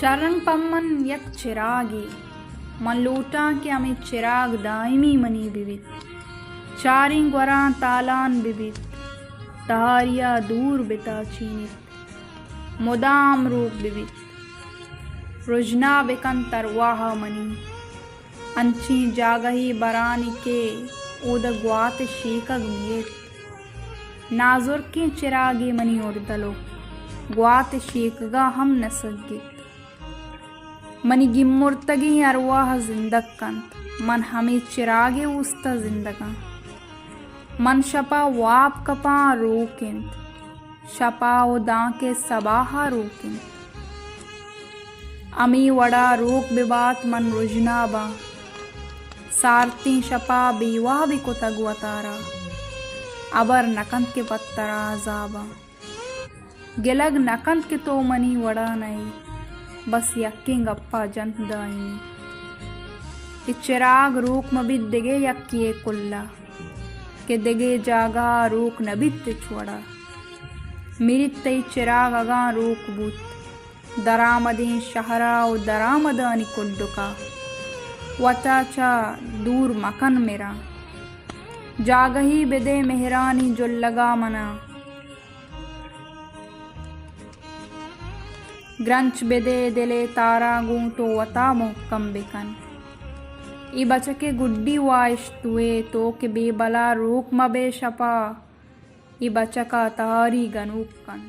शरण पम्मन यक चिरागी मन लूटा के अमी चिराग दायमी मनी बिबित चारिं ग्वरा तालान बिबित तहारिया दूर बिता चीनित मुदाम रूप बिबित रुजना बिकन तरवाह मनी अंची जागही बरानी के उदग्वात शीकग मियत नाजुर के चिरागे मनी उर्दलो ग्वात शीकगा हम न सगित मनी गिम्मुर्तगी अरवाह जिंदकंत मन हमें चिरागे उस्ता जिंदगा मन शपा वाप कपा रोकिंत शपा उदा के सबाहा रोकिंत अमी वड़ा रोक बिबात मन रुजनाबा सारती शपा बीवा भी को तगवतारा अबर नकंत के पत्तरा जाबा गिलग नकंत के तो मनी वड़ा नहीं बस यक्किंग अप्पा जंत दाइनी चिराग रूक मबित दिगे यक्किए कुल्ला के दिगे जागा रूक नबित छुड़ा मिरित तई चिराग अगा रूक बुत दरामदी शहरा उ दरामदानी कुड्डुका वताचा दूर मकन मेरा जागही बेदे मेहरानी जो लगा मना ग्रंच बेदे दिले तारा गूंटो वता मोहकम बिकन ई बचके गुड्डी वाइश तुए तो के बेबला रोक मबे शपा ई बचका तहारी गनूक कन।